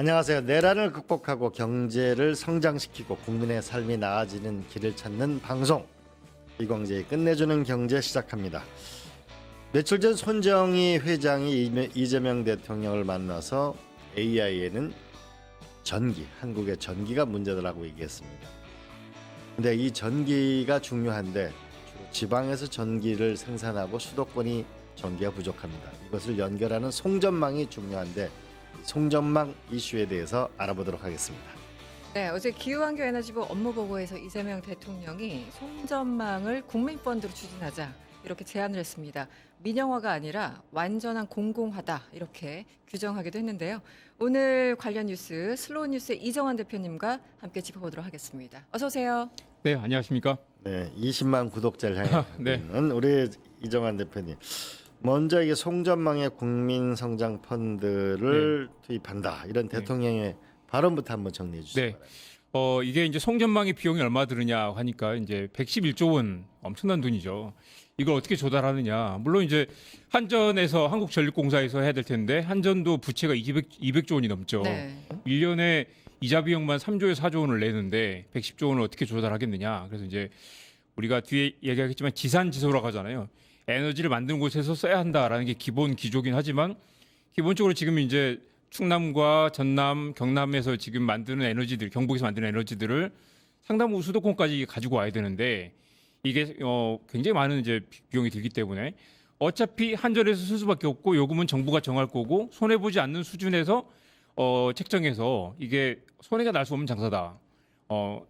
안녕하세요. 내란을 극복하고 경제를 성장시키고 국민의 삶이 나아지는 길을 찾는 방송 이광재의 끝내주는 경제 시작합니다. 며칠 전 손정희 회장이 이재명 대통령을 만나서 AI에는 한국의 전기가 문제다라고 얘기했습니다. 근데 이 전기가 중요한데 주로 지방에서 전기를 생산하고 수도권이 전기가 부족합니다. 이것을 연결하는 송전망이 중요한데 송전망 이슈에 대해서 알아보도록 하겠습니다. 네, 어제 기후환경에너지부 업무보고에서 이재명 대통령이 송전망을 국민펀드로 추진하자 이렇게 제안을 했습니다. 민영화가 아니라 완전한 공공화다 이렇게 규정하기도 했는데요. 오늘 관련 뉴스 슬로우뉴스의 이정환 대표님과 함께 짚어보도록 하겠습니다. 어서 오세요. 네, 안녕하십니까? 네, 20만 구독자를 향해 네. 있는 우리 이정환 대표님. 먼저 이게 송전망의 국민성장 펀드를 투입한다 이런 대통령의 발언부터 한번 정리해 주시죠. 네. 이게 이제 송전망의 비용이 얼마 드느냐 하니까 이제 111조 원 엄청난 돈이죠. 이걸 어떻게 조달하느냐. 물론 이제 한전에서 한국전력공사에서 해야 될 텐데 한전도 부채가 200조 원이 넘죠. 네. 1년에 이자 비용만 3조에서 4조 원을 내는데 110조 원을 어떻게 조달하겠느냐. 그래서 이제 우리가 뒤에 얘기하겠지만 지산지소라고 하잖아요. 에너지를 만드는 곳에서 써야 한다라는 게 기본 기조긴 하지만 기본적으로 지금 이제 충남과 전남, 경남에서 지금 만드는 에너지들, 경북에서 만드는 에너지들을 상당부 수도권까지 가지고 와야 되는데 이게 굉장히 많은 이제 비용이 들기 때문에 어차피 한전에서 쓸 수밖에 없고 요금은 정부가 정할 거고 손해 보지 않는 수준에서 책정해서 이게 손해가 날 수 없는 장사다.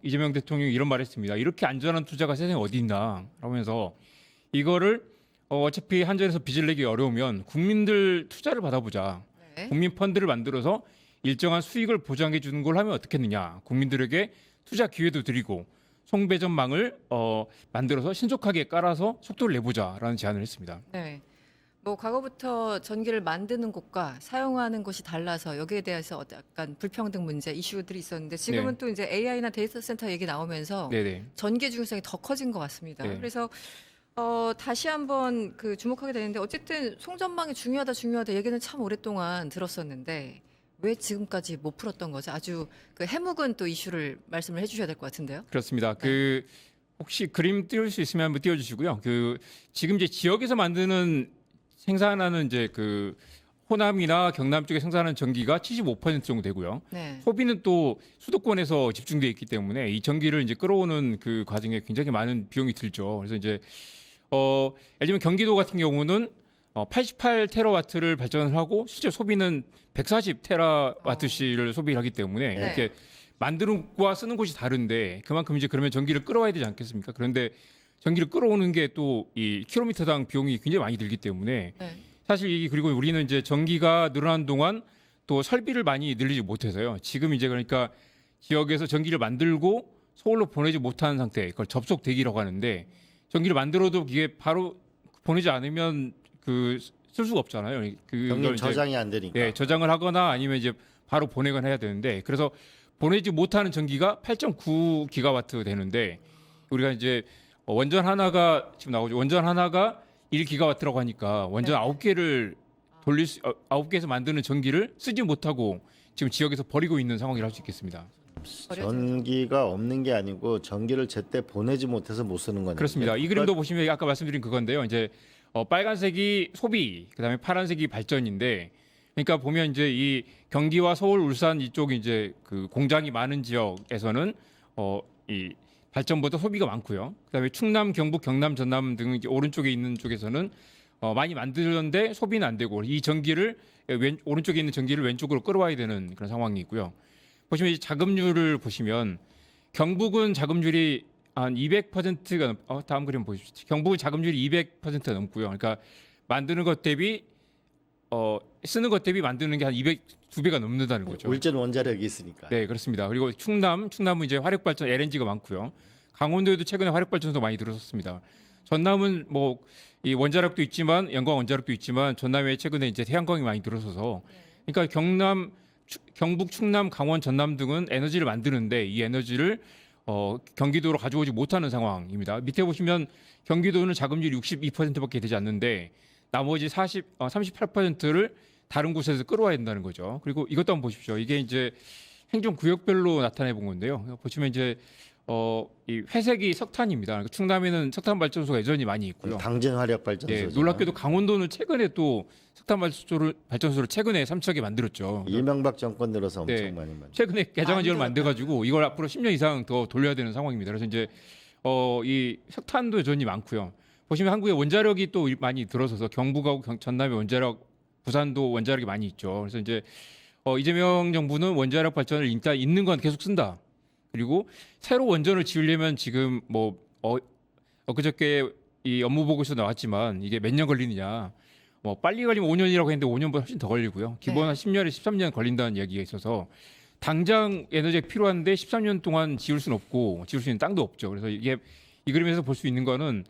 이재명 대통령이 이런 말했습니다. 이렇게 안전한 투자가 세상에 어디 있나 라면서 이거를 어차피 한전에서 빚을 내기 어려우면 국민들 투자를 받아보자. 네. 국민 펀드를 만들어서 일정한 수익을 보장해 주는 걸 하면 어떻겠느냐. 국민들에게 투자 기회도 드리고 송배전망을 만들어서 신속하게 깔아서 속도를 내보자라는 제안을 했습니다. 네. 뭐 과거부터 전기를 만드는 곳과 사용하는 곳이 달라서 여기에 대해서 약간 불평등 문제 이슈들이 있었는데 지금은 네. 또 이제 AI나 데이터 센터 얘기 나오면서 네네. 전기의 중요성이 더 커진 것 같습니다. 네. 그래서 다시 한번 주목하게 되는데 어쨌든 송전망이 중요하다 얘기는 참 오랫동안 들었었는데 왜 지금까지 못 풀었던 거죠? 아주 해묵은 또 이슈를 말씀을 해주셔야 될 것 같은데요. 그렇습니다. 혹시 그림 띄울 수 있으면 한번 띄워주시고요. 지금 이제 지역에서 생산하는 이제 호남이나 경남 쪽에 생산하는 전기가 75% 정도 되고요. 네. 소비는 또 수도권에서 집중되어 있기 때문에 이 전기를 이제 끌어오는 그 과정에 굉장히 많은 비용이 들죠. 그래서 이제 예를 들면 경기도 같은 경우는 88테라와트를 발전을 하고 실제 소비는 140테라와트시를 소비를 하기 때문에 네. 이렇게 만드는 곳과 쓰는 곳이 다른데 그만큼 이제 그러면 전기를 끌어와야 되지 않겠습니까? 그런데 전기를 끌어오는 게 또 이 킬로미터당 비용이 굉장히 많이 들기 때문에 네. 사실 그리고 우리는 이제 전기가 늘어난 동안 또 설비를 많이 늘리지 못해서요. 지금 이제 그러니까 지역에서 전기를 만들고 서울로 보내지 못한 상태, 그걸 접속 대기라고 하는데 전기를 만들어도 이게 바로 보내지 않으면 쓸 수가 없잖아요. 경력 저장이 안 되니까. 네, 저장을 하거나 아니면 이제 바로 보내거나 해야 되는데 그래서 보내지 못하는 전기가 8.9기가와트 되는데 우리가 이제 원전 하나가 지금 나오죠. 원전 하나가 1기가와트라고 하니까 원전 네. 9개를 9개에서 만드는 전기를 쓰지 못하고 지금 지역에서 버리고 있는 상황이라 할 수 있겠습니다. 전기가 없는 게 아니고 전기를 제때 보내지 못해서 못 쓰는 거네요. 그렇습니다. 이 그림도 보시면 아까 말씀드린 그건데요. 이제 빨간색이 소비, 그다음에 파란색이 발전인데, 그러니까 보면 이제 이 경기와 서울, 울산 이쪽 이제 공장이 많은 지역에서는 이 발전보다 소비가 많고요. 그다음에 충남, 경북, 경남, 전남 등 이제 오른쪽에 있는 쪽에서는 많이 만들었는데 소비는 안 되고 이 전기를 오른쪽에 있는 전기를 왼쪽으로 끌어와야 되는 그런 상황이 있고요. 보시면 이 자급률을 보시면 경북은 자급률이 한 200%가 다음 그림 보십시오. 경북은 자급률이 200%가 넘고요. 그러니까 만드는 것 대비 쓰는 것 대비 만드는 게 한 202배가 넘는다는 거죠. 울전 원자력이 있으니까. 네, 그렇습니다. 그리고 충남은 이제 화력발전 LNG가 많고요. 강원도에도 최근에 화력발전소 많이 들어섰습니다. 전남은 뭐 이 원자력도 있지만 연광 원자력도 있지만 전남에 최근에 이제 태양광이 많이 들어서서 그러니까 경북, 충남, 강원, 전남 등은 에너지를 만드는데 이 에너지를 경기도로 가져오지 못하는 상황입니다. 밑에 보시면 경기도는 자금률 62%밖에 되지 않는데 나머지 38%를 다른 곳에서 끌어와야 된다는 거죠. 그리고 이것도 한번 보십시오. 이게 이제 행정구역별로 나타내 본 건데요. 보시면 이제 이 회색이 석탄입니다. 그러니까 충남에는 석탄 발전소가 여전히 많이 있고요. 당진 화력 발전소. 예, 놀랍게도 강원도는 최근에 또 석탄 발전소를 최근에 삼척에 만들었죠. 이명박 정권 들어서 엄청 네. 많이 만들. 최근에 개장한 지를 만들었다. 만들어가지고 이걸 앞으로 10년 이상 더 돌려야 되는 상황입니다. 그래서 이제 이 석탄도 여전히 많고요. 보시면 한국에 원자력이 또 많이 들어서서 경북하고 전남에 원자력, 부산도 원자력이 많이 있죠. 그래서 이제 이재명 정부는 원자력 발전을 일단 있는 건 계속 쓴다. 그리고 새로 원전을 지으려면 지금 뭐 엊그저께 이 업무 보고서 나왔지만 이게 몇 년 걸리느냐. 뭐 빨리 걸리면 5년이라고 했는데 5년보다 훨씬 더 걸리고요. 기본 한 10년에 13년 걸린다는 이야기가 있어서 당장 에너지가 필요한데 13년 동안 지을 수는 없고 지을 수 있는 땅도 없죠. 그래서 이게 이 그림에서 볼 수 있는 거는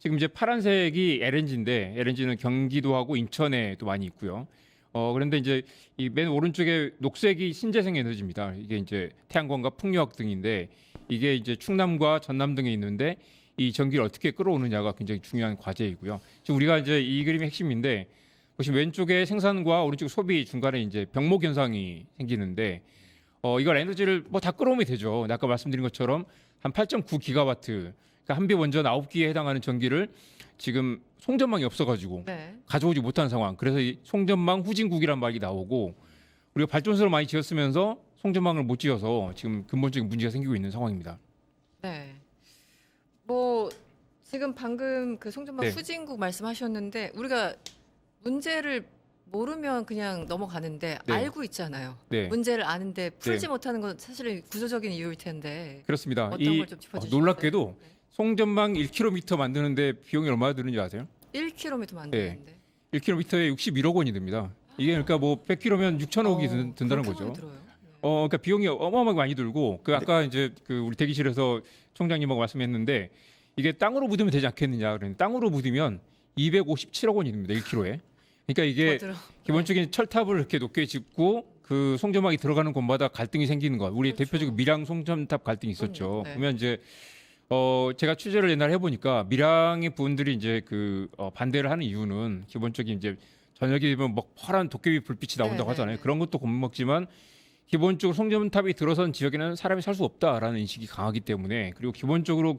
지금 이제 파란색이 LNG인데 LNG는 경기도하고 인천에도 많이 있고요. 그런데 이제 이 맨 오른쪽에 녹색이 신재생 에너지입니다. 이게 이제 태양광과 풍력 등인데 이게 이제 충남과 전남 등에 있는데 이 전기를 어떻게 끌어오느냐가 굉장히 중요한 과제이고요. 지금 우리가 이제 이 그림의 핵심인데 보시면 왼쪽에 생산과 오른쪽 소비 중간에 이제 병목 현상이 생기는데 이걸 에너지를 뭐 다 끌어오면 되죠. 아까 말씀드린 것처럼 한 8.9 기가와트, 그러니까 한비 원전 9기에 해당하는 전기를 지금 송전망이 없어가지고 네. 가져오지 못한 상황. 그래서 이 송전망 후진국이란 말이 나오고 우리가 발전소를 많이 지었으면서 송전망을 못 지어서 지금 근본적인 문제가 생기고 있는 상황입니다. 네. 뭐 지금 방금 그 송전망 네. 후진국 말씀하셨는데 우리가 문제를 모르면 그냥 넘어가는데 네. 알고 있잖아요. 네. 문제를 아는데 풀지 못하는 건 사실은 구조적인 이유일 텐데 그렇습니다. 어떤 걸 좀 짚어주시겠어요? 놀랍게도 송전망 1km 만드는데 비용이 얼마나 드는지 아세요? 1km 만드는데 1km에 61억 원이 듭니다. 이게 그러니까 뭐 100km면 6천억이 든다는 그렇게 거죠. 많이 들어요. 네. 그러니까 비용이 어마어마하게 많이 들고 그 아까 이제 그 우리 대기실에서 총장님하고 말씀했는데 이게 땅으로 묻으면 되지 않겠느냐 그러는데 땅으로 묻으면 257억 원이 듭니다. 1km에. 그러니까 이게 더 들어. 기본적인 철탑을 이렇게 높게 짓고 그 송전망이 들어가는 곳마다 갈등이 생기는 것. 우리 그렇죠. 대표적인 밀양 송전탑 갈등이 있었죠. 네. 그러면 이제 제가 취재를 옛날에 해보니까 밀양의 분들이 이제 그 반대를 하는 이유는 기본적인 이제 저녁이 되면 막 파란 도깨비 불빛이 나온다고 네, 하잖아요. 네. 그런 것도 겁먹지만 기본적으로 송전탑이 들어선 지역에는 사람이 살 수 없다라는 인식이 강하기 때문에 그리고 기본적으로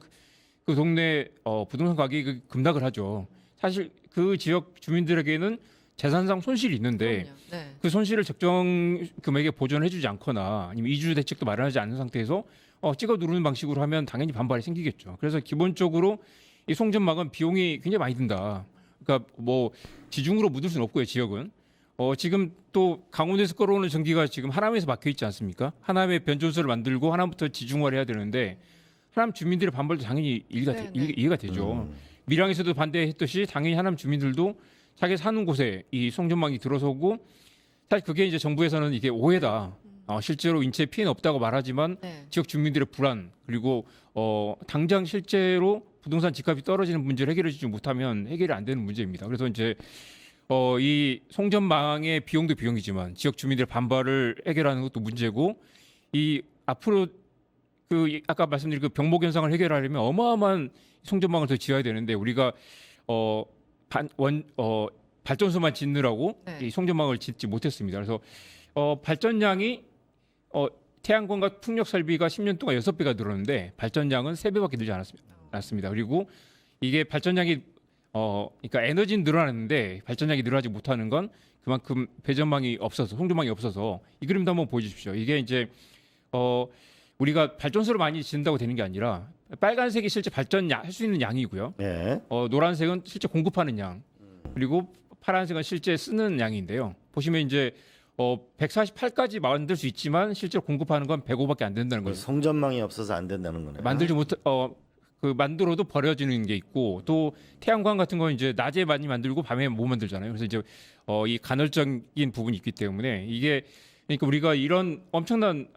그 동네 부동산 가격이 급락을 하죠. 사실 그 지역 주민들에게는 재산상 손실이 있는데 그럼요. 네. 그 손실을 적정 금액에 보전해주지 않거나 아니면 이주 대책도 마련하지 않는 상태에서 찍어 누르는 방식으로 하면 당연히 반발이 생기겠죠. 그래서 기본적으로 이 송전망은 비용이 굉장히 많이 든다. 그러니까 뭐 지중으로 묻을 수는 없고요. 지역은 지금 또 강원도에서 끌어오는 전기가 지금 하남에서 막혀 있지 않습니까? 하남에 변전소를 만들고 하남부터 지중화를 해야 되는데 하남 주민들의 반발도 당연히 이해가 되죠. 밀양에서도 반대했듯이 당연히 하남 주민들도 자기 사는 곳에 이 송전망이 들어서고 사실 그게 이제 정부에서는 이게 오해다. 실제로 인체 피해는 없다고 말하지만 네. 지역 주민들의 불안 그리고 당장 실제로 부동산 집값이 떨어지는 문제를 해결해주지 못하면 해결이 안 되는 문제입니다. 그래서 이제 이 송전망의 비용도 비용이지만 지역 주민들의 반발을 해결하는 것도 문제고 이 앞으로 그 아까 말씀드린 그 병목 현상을 해결하려면 어마어마한 송전망을 더 지어야 되는데 우리가 발전소만 짓느라고 네. 이 송전망을 짓지 못했습니다. 그래서 발전량이 태양광과 풍력 설비가 10년 동안 6배가 늘었는데 발전량은 3배밖에 늘지 않았습니다. 그리고 이게 발전량이 그러니까 에너지는 늘어났는데 발전량이 늘어나지 못하는 건 그만큼 배전망이 없어서 송전망이 없어서 이 그림도 한번 보여주십시오. 이게 이제 우리가 발전소를 많이 짓는다고 되는 게 아니라 빨간색이 실제 발전할 수 있는 양이고요. 예. 노란색은 실제 공급하는 양, 그리고 파란색은 실제 쓰는 양인데요. 보시면 이제 148까지 만들 수 있지만 실제로 공급하는 건 105밖에 안 된다는 거예요. 송전망이 없어서 안 된다는 거네요. 만들지 못, 그 만들어도 버려지는 게 있고 또 태양광 같은 건 이제 낮에 많이 만들고 밤에 못 만들잖아요. 그래서 이제 이 간헐적인 부분이 있기 때문에 이게 그러니까 우리가 이런 엄청난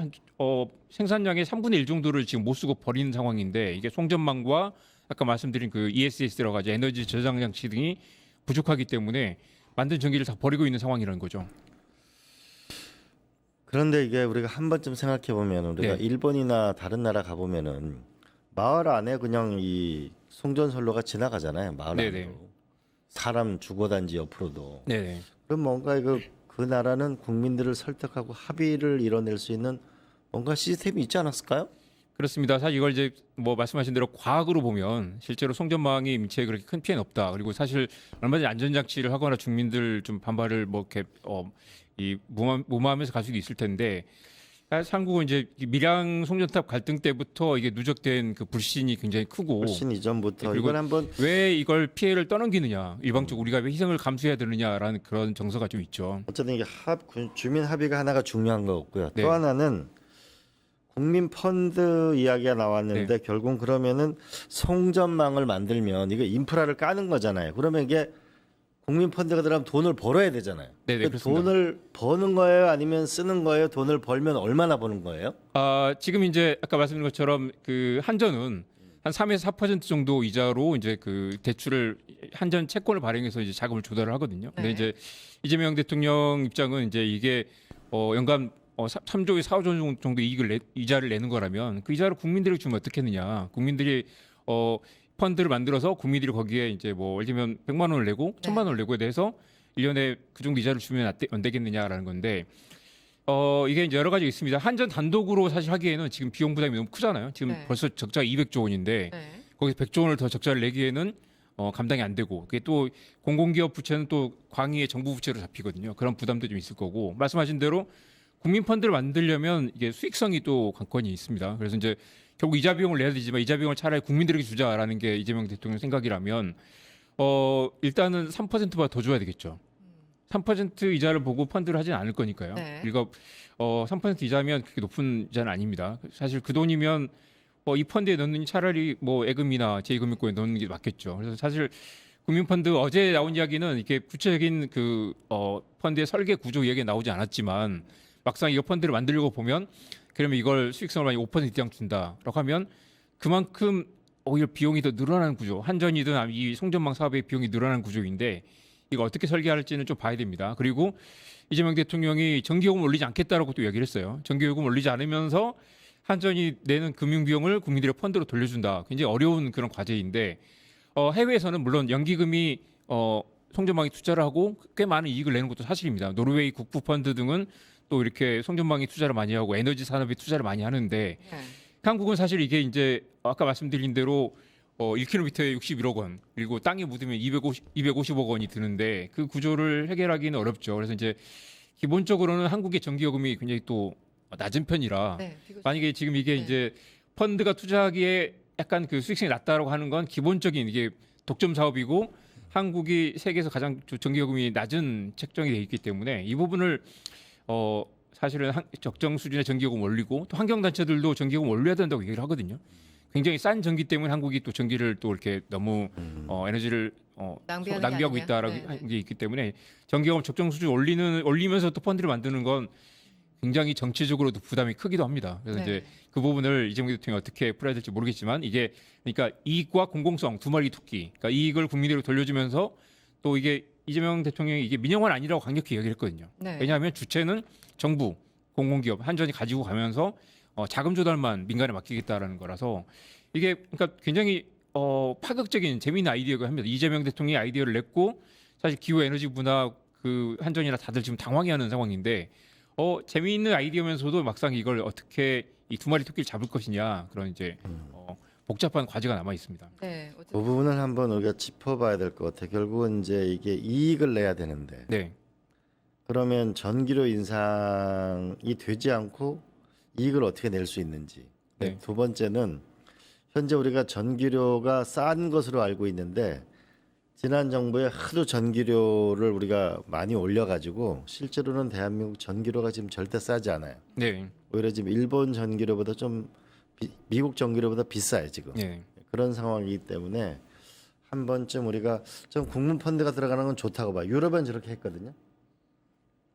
생산량의 3분의 1 정도를 지금 못 쓰고 버리는 상황인데 이게 송전망과 아까 말씀드린 그 ESS 여러 가지 에너지 저장 장치 등이 부족하기 때문에 만든 전기를 다 버리고 있는 상황이라는 거죠. 그런데 이게 우리가 한 번쯤 생각해 보면 우리가 네. 일본이나 다른 나라 가 보면은 마을 안에 그냥 이 송전선로가 지나가잖아요. 마을 네네. 안으로 사람 주거단지 옆으로도. 네. 그럼 뭔가 그 그 나라는 국민들을 설득하고 합의를 이뤄낼 수 있는 뭔가 시스템이 있지 않았을까요? 그렇습니다. 사실 이걸 이제 뭐 말씀하신 대로 과학으로 보면 실제로 송전망이 민체에 그렇게 큰 피해는 없다. 그리고 사실 얼마 전에 안전장치를 하거나 중민들 좀 반발을 뭐 이렇게 이 무마하면서 갈 수도 있을 텐데 사실 한국은 이제 이 밀양 송전탑 갈등 때부터 이게 누적된 그 불신이 굉장히 크고 훨씬 이전부터 그리고 이건 한번 왜 이걸 피해를 떠넘기느냐 일방적으로 우리가 왜 희생을 감수해야 되느냐라는 그런 정서가 좀 있죠. 어쨌든 이게 주민 합의가 하나가 중요한 거고요. 네. 또 하나는 국민 펀드 이야기가 나왔는데 결국 그러면은 송전망을 만들면 이거 인프라를 까는 거잖아요. 그러면 이게 국민 펀드가 들어가면 돈을 벌어야 되잖아요. 네네, 그 그렇습니다. 돈을 버는 거예요, 아니면 쓰는 거예요? 돈을 벌면 얼마나 버는 거예요? 지금 이제 아까 말씀드린 것처럼 그 한전은 한 3에서 4% 정도 이자로 이제 그 대출을 한전 채권을 발행해서 이제 자금을 조달을 하거든요. 근데 네. 이제 이재명 대통령 입장은 이제 이게 연간 3조에 4조 정도 이자를 내는 거라면 그 이자를 국민들에게 주면 어떻겠느냐. 국민들이 펀드를 만들어서 국민들이 거기에 이제 뭐 예를 들면 100만 원을 내고 1000만 원을 내고에 대해서 1년에 그 정도 이자를 주면 안 되겠느냐라는 건데 이게 이제 여러 가지 있습니다. 한전 단독으로 사실 하기에는 지금 비용 부담이 너무 크잖아요. 지금 네. 벌써 적자가 200조 원인데 네. 거기서 100조 원을 더 적자를 내기에는 감당이 안 되고 그게 또 공공기업 부채는 또 광의의 정부 부채로 잡히거든요. 그런 부담도 좀 있을 거고 말씀하신 대로 국민 펀드를 만들려면 이게 수익성이 또 관건이 있습니다. 그래서 이제 결국 이자 비용을 내야 되지만 이자 비용을 차라리 국민들에게 주자라는 게 이재명 대통령 생각이라면 일단은 3%보다 더 줘야 되겠죠. 3% 이자를 보고 펀드를 하진 않을 거니까요. 네. 그리고 3% 이자면 그렇게 높은 이자는 아닙니다. 사실 그 돈이면 이 펀드에 넣는 차라리 뭐 예금이나 제2금융권에 넣는 게 맞겠죠. 그래서 사실 국민펀드 어제 나온 이야기는 이게 구체적인 그 펀드의 설계 구조 이야기가 나오지 않았지만 막상 이 펀드를 만들려고 보면 그러면 이걸 수익성을 많이 5% 이상 준다라고 하면 그만큼 오히려 비용이 더 늘어나는 구조. 한전이든 이 송전망 사업의 비용이 늘어나는 구조인데 이거 어떻게 설계할지는 좀 봐야 됩니다. 그리고 이재명 대통령이 전기요금 올리지 않겠다라고 또 얘기를 했어요. 전기요금 올리지 않으면서 한전이 내는 금융 비용을 국민들의 펀드로 돌려준다. 굉장히 어려운 그런 과제인데 해외에서는 물론 연기금이 송전망에 투자를 하고 꽤 많은 이익을 내는 것도 사실입니다. 노르웨이 국부 펀드 등은 또 이렇게 송전망에 투자를 많이 하고 에너지 산업에 투자를 많이 하는데 네. 한국은 사실 이게 이제 아까 말씀드린 대로 1km에 61억 원 그리고 땅에 묻으면 250억 원이 드는데 그 구조를 해결하기는 어렵죠. 그래서 이제 기본적으로는 한국의 전기요금이 굉장히 또 낮은 편이라 네. 만약에 지금 이게 네. 이제 펀드가 투자하기에 약간 그 수익성이 낮다라고 하는 건 기본적인 이게 독점 사업이고 한국이 세계에서 가장 전기요금이 낮은 책정이 돼 있기 때문에 이 부분을 사실은 적정 수준의 전기요금 올리고 또 환경단체들도 전기요금 올려야 된다고 얘기를 하거든요. 굉장히 싼 전기 때문에 한국이 또 전기를 또 이렇게 너무 에너지를 낭비하는 게 낭비하고 아니냐. 있다라고 네, 네. 하는 게 있기 때문에 전기요금 적정 수준 올리면서 또 펀드를 만드는 건 굉장히 정치적으로도 부담이 크기도 합니다. 그래서 네. 이제 그 부분을 이재명 대통령이 어떻게 풀어야 될지 모르겠지만 이게 그러니까 이익과 공공성 두 마리 토끼. 그러니까 이익을 국민들에게 돌려주면서 또 이게 이재명 대통령이 이게 민영화는 아니라고 강력히 얘기를 했거든요. 네. 왜냐하면 주체는 정부, 공공기업, 한전이 가지고 가면서 자금 조달만 민간에 맡기겠다라는 거라서 이게 그러니까 굉장히 파격적인 재미있는 아이디어가 합니다. 이재명 대통령이 아이디어를 냈고 사실 기후 에너지 분야 그 한전이나 다들 지금 당황해하는 상황인데 재미있는 아이디어면서도 막상 이걸 어떻게 이 두 마리 토끼를 잡을 것이냐 그런 이제 복잡한 과제가 남아 있습니다. 네. 그 어쨌든 부분을 한번 우리가 짚어봐야 될 것 같아요. 결국은 이제 이게 이익을 내야 되는데 네, 그러면 전기료 인상이 되지 않고 이익을 어떻게 낼 수 있는지. 네. 두 번째는 현재 우리가 전기료가 싼 것으로 알고 있는데 지난 정부에 하도 전기료를 우리가 많이 올려가지고 실제로는 대한민국 전기료가 지금 절대 싸지 않아요. 네, 오히려 지금 일본 전기료보다 좀 미국 전기료보다 비싸요 지금. 네. 그런 상황이기 때문에 한 번쯤 우리가 좀 국민 펀드가 들어가는 건 좋다고 봐. 유럽은 저렇게 했거든요.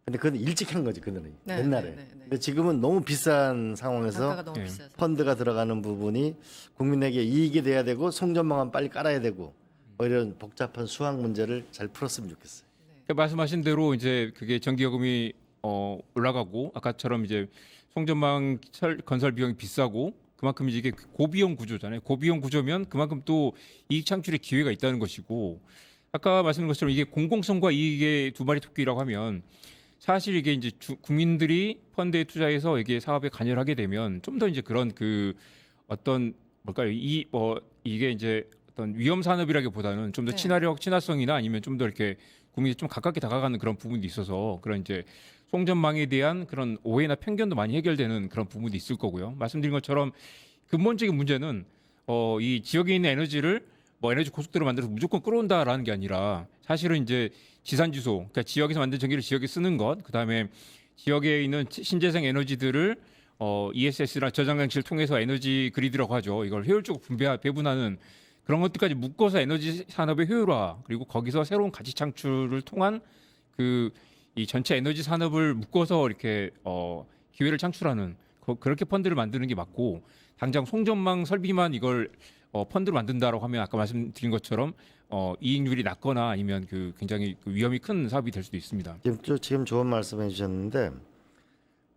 근데 그건 일찍 한 거지 그들은 네, 옛날에. 네, 네, 네. 근데 지금은 너무 비싼 상황에서 단가가 너무 네. 비싸서. 펀드가 들어가는 부분이 국민에게 이익이 돼야 되고 송전망은 빨리 깔아야 되고 이런 복잡한 수학 문제를 잘 풀었으면 좋겠어요. 그러니까 말씀하신 대로 이제 그게 전기요금이 올라가고 아까처럼 이제 송전망 건설 비용이 비싸고 그만큼 이게 고비용 구조잖아요. 고비용 구조면 그만큼 또 이익 창출의 기회가 있다는 것이고 아까 말씀드린 것처럼 이게 공공성과 이익의 두 마리 토끼라고 하면 사실 이게 이제 국민들이 펀드에 투자해서 이게 사업에 관여를 하게 되면 좀 더 이제 그런 그 어떤 뭘까요? 이게 이제 어떤 위험 산업이라기보다는 좀 더 네. 친화성이나 아니면 좀 더 이렇게 국민이 좀 가깝게 다가가는 그런 부분도 있어서 그런 이제 송전망에 대한 그런 오해나 편견도 많이 해결되는 그런 부분도 있을 거고요. 말씀드린 것처럼 근본적인 문제는 이 지역에 있는 에너지를 뭐 에너지 고속도로 만들어서 무조건 끌어온다라는 게 아니라 사실은 이제 지산지소, 그러니까 지역에서 만든 전기를 지역에 쓰는 것, 그다음에 지역에 있는 신재생 에너지들을 ESS나 저장 장치를 통해서 에너지 그리드라고 하죠. 이걸 효율적으로 배분하는 그런 것들까지 묶어서 에너지 산업의 효율화 그리고 거기서 새로운 가치 창출을 통한 그 이 전체 에너지 산업을 묶어서 이렇게 기회를 창출하는 그렇게 펀드를 만드는 게 맞고 당장 송전망 설비만 이걸 펀드로 만든다라고 하면 아까 말씀드린 것처럼 이익률이 낮거나 아니면 그 굉장히 그 위험이 큰 사업이 될 수도 있습니다. 지금 좋은 말씀해 주셨는데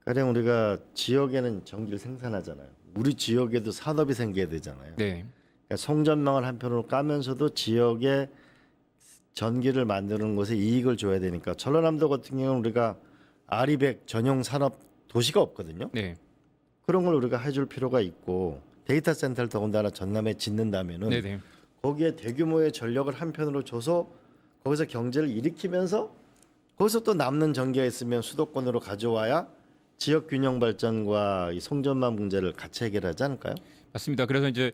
가령 우리가 지역에는 전기를 생산하잖아요. 우리 지역에도 산업이 생겨야 되잖아요. 네, 그러니까 송전망을 한편으로 까면서도 지역에 전기를 만드는 곳에 이익을 줘야 되니까 전라남도 같은 경우는 우리가 아리백 전용 산업 도시가 없거든요. 네, 그런 걸 우리가 해줄 필요가 있고 데이터 센터를 더군다나 전남에 짓는다면은 네, 네. 거기에 대규모의 전력을 한편으로 줘서 거기서 경제를 일으키면서 거기서 또 남는 전기가 있으면 수도권으로 가져와야 지역 균형 발전과 이 송전망 문제를 같이 해결하지 않을까요? 맞습니다. 그래서 이제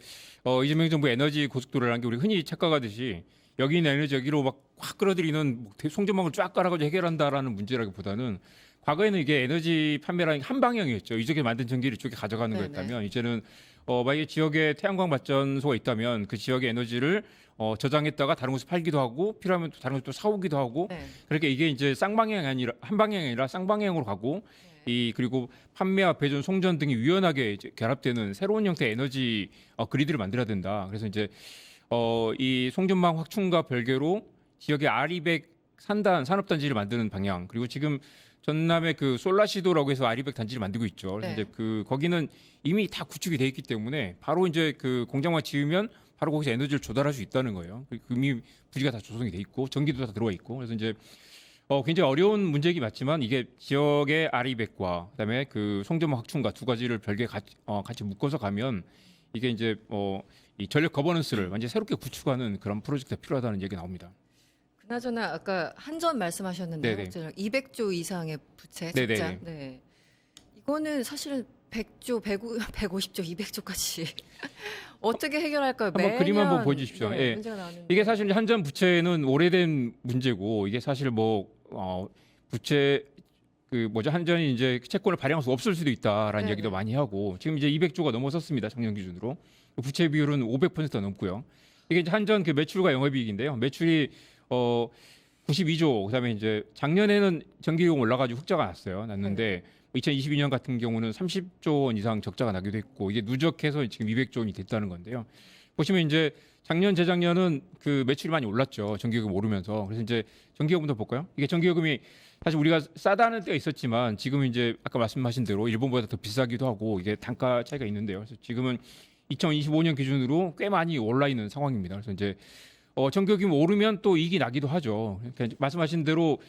이재명 정부 에너지 고속도로라는 게 우리 흔히 착각하듯이 여기 있는 에너지 여기로 막 확 끌어들이는 송전망을 쫙 깔아가지고 해결한다라는 문제라기보다는 과거에는 이게 에너지 판매라는 게 한 방향이었죠. 이쪽에 만든 전기를 이쪽에 가져가는 네네. 거였다면 이제는 만약에 지역에 태양광 발전소가 있다면 그 지역의 에너지를 저장했다가 다른 곳에 팔기도 하고 필요하면 또 다른 곳에 또 사오기도 하고 네. 그러니까 이게 이제 쌍방향이 아니라 한 방향이 아니라 쌍방향으로 가고 그리고 판매와 배전, 송전 등이 유연하게 이제 결합되는 새로운 형태의 에너지 그리드를 만들어야 된다. 그래서 이제 이 송전망 확충과 별개로 지역의 아리백 산업단지를 만드는 방향 그리고 지금 전남의 그 솔라시도라고 해서 아리백 단지를 만들고 있죠. 그래서 네. 이제 그 거기는 이미 다 구축이 돼 있기 때문에 바로 이제 그 공장만 지으면 바로 거기서 에너지를 조달할 수 있다는 거예요. 이미 부지가 다 조성이 돼 있고 전기도 다 들어와 있고 그래서 이제 굉장히 어려운 문제이긴 맞지만 이게 지역의 아리백과 그다음에 그 송전망 확충과 두 가지를 별개 같이 묶어서 가면 이게 이제 이 전력 거버넌스를 완전히 새롭게 구축하는 그런 프로젝트가 필요하다는 얘기 나옵니다. 그나저나 아까 한전 말씀하셨는데요. 네네. 200조 이상의 부채 네네네. 적자. 네. 이거는 사실은 100조, 150조, 200조까지 어떻게 해결할까요? 한번 그림 한번 매년, 보여주십시오. 네, 예. 문제가 나오는 이게 사실 이제 한전 부채는 오래된 문제고 이게 사실 부채 한전이 이제 채권을 발행할 수 없을 수도 있다라는 네네. 얘기도 많이 하고 지금 이제 200조가 넘어섰습니다. 작년 기준으로 부채 비율은 500% 넘고요. 이게 이제 한전 그 매출과 영업이익인데요. 매출이 92조 그다음에 이제 작년에는 전기요금 올라가지고 흑자가 났는데 2022년 같은 경우는 30조 원 이상 적자가 나기도 했고 이게 누적해서 지금 200조 원이 됐다는 건데요. 보시면 이제 작년 재작년은 그 매출이 많이 올랐죠. 전기요금 오르면서. 그래서 이제 전기요금도 볼까요? 이게 전기요금이 사실 우리가 싸다는 때가 있었지만 지금 이제 아까 말씀하신 대로 일본보다 더 비싸기도 하고 이게 단가 차이가 있는데요. 그래서 지금은 2025년 기준으로 꽤 많이 올라 있는 상황입니다. 그래서 이제 전기요금이 오르면 또 이익이 나기도 하죠. 그러니까 말씀하신 대로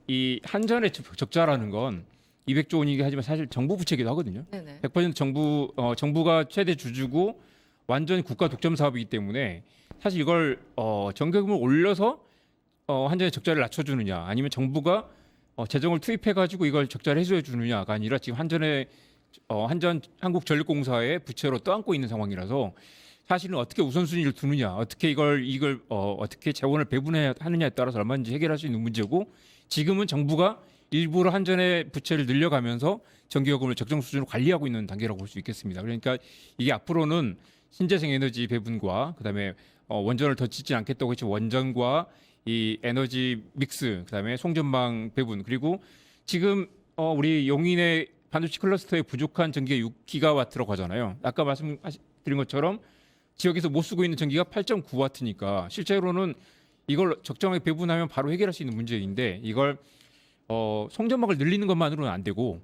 이 한전의 적자라는 건 200조 원이긴 하지만 사실 정부 부채기도 하거든요. 네네. 100% 정부가 최대 주주고 완전히 국가 독점 사업이기 때문에 사실 이걸 전기요금을 올려서 한전의 적자를 낮춰주느냐 아니면 정부가 재정을 투입해가지고 이걸 적자를 해소해 주느냐가 아니라 지금 한전 한국전력공사의 부채로 떠안고 있는 상황이라서 사실은 어떻게 우선순위를 두느냐, 어떻게 이걸 어떻게 재원을 배분해야 하느냐에 따라서 얼마든지 해결할 수 있는 문제고 지금은 정부가 일부러 한전의 부채를 늘려가면서 전기요금을 적정 수준으로 관리하고 있는 단계라고 볼 수 있겠습니다. 그러니까 이게 앞으로는 신재생 에너지 배분과 그다음에 원전을 더 짓지 않겠다고 했지만 원전과 이 에너지 믹스 그다음에 송전망 배분 그리고 지금 우리 용인의 반도체 클러스터에 부족한 전기가 6기가와트라고 하잖아요. 아까 말씀드린 것처럼 지역에서 못 쓰고 있는 전기가 8.9와트니까 실제로는 이걸 적정하게 배분하면 바로 해결할 수 있는 문제인데 이걸 송전망을 늘리는 것만으로는 안 되고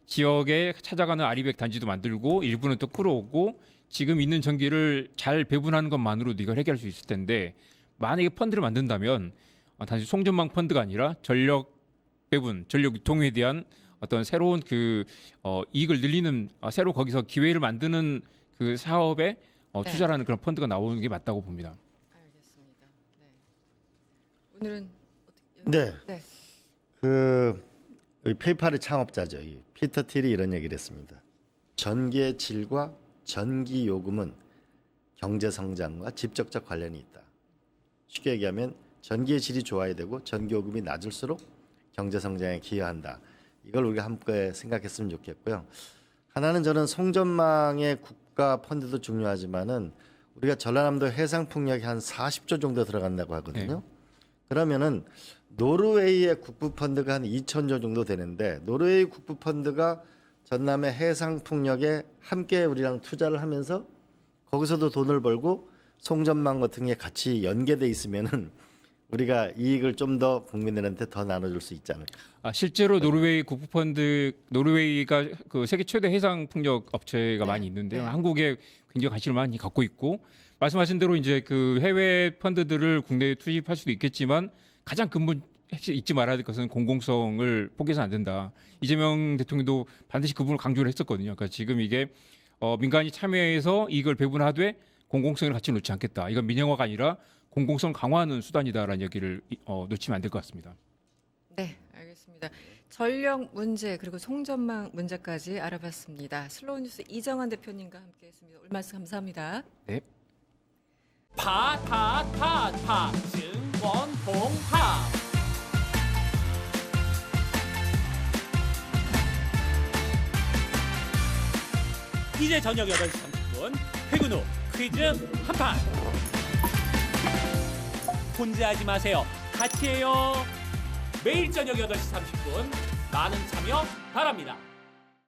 지역에 찾아가는 아리백 단지도 만들고 일부는 또 끌어오고 지금 있는 전기를 잘 배분하는 것만으로도 이걸 해결할 수 있을 텐데 만약에 펀드를 만든다면 단지 송전망 펀드가 아니라 전력 배분, 전력 유통에 대한 어떤 새로운 그 이익을 늘리는 새로 거기서 기회를 만드는 그 사업에 네. 투자라는 그런 펀드가 나오는 게 맞다고 봅니다. 알겠습니다. 네. 오늘은 네. 네. 이 페이팔의 창업자죠. 이 피터 틸이 이런 얘기를 했습니다. 전기의 질과 전기 요금은 경제 성장과 직접적 관련이 있다. 쉽게 얘기하면 전기의 질이 좋아야 되고 전기 요금이 낮을수록 경제 성장에 기여한다. 이걸 우리가 함께 생각했으면 좋겠고요. 하나는 저는 송전망의 국가 펀드도 중요하지만은 우리가 전라남도 해상 풍력이 한 40조 정도 들어간다고 하거든요. 그러면은 노르웨이의 국부 펀드가 한 2,000조 정도 되는데 노르웨이 국부 펀드가 전남의 해상 풍력에 함께 우리랑 투자를 하면서 거기서도 돈을 벌고 송전망 같은 게 같이 연계돼 있으면은 우리가 이익을 좀 더 국민들한테 더 나눠줄 수 있지 않을까. 실제로 노르웨이 국부 펀드, 노르웨이가 그 세계 최대 해상 풍력 업체가 많이 있는데요. 네. 한국에 굉장히 관심을 많이 갖고 있고 말씀하신 대로 이제 그 해외 펀드들을 국내에 투입할 수도 있겠지만 가장 근본 핵심 잊지 말아야 될 것은 공공성을 포기해서 안 된다. 이재명 대통령도 반드시 그 부분을 강조를 했었거든요. 그러니까 지금 이게 민간이 참여해서 이걸 배분하되 공공성을 같이 놓지 않겠다. 이건 민영화가 아니라 공공성 강화하는 수단이다라는 얘기를 놓치면 안 될 것 같습니다. 네, 알겠습니다. 전력 문제 그리고 송전망 문제까지 알아봤습니다. 슬로우 뉴스 이정환 대표님과 함께했습니다. 오늘 말씀 감사합니다. 네. 파타타타 증권홍합 이제 저녁 8시 30분 퇴근 후 퀴즈 한판 혼자 하지 마세요. 같이 해요. 매일 저녁 8시 30분 많은 참여 바랍니다.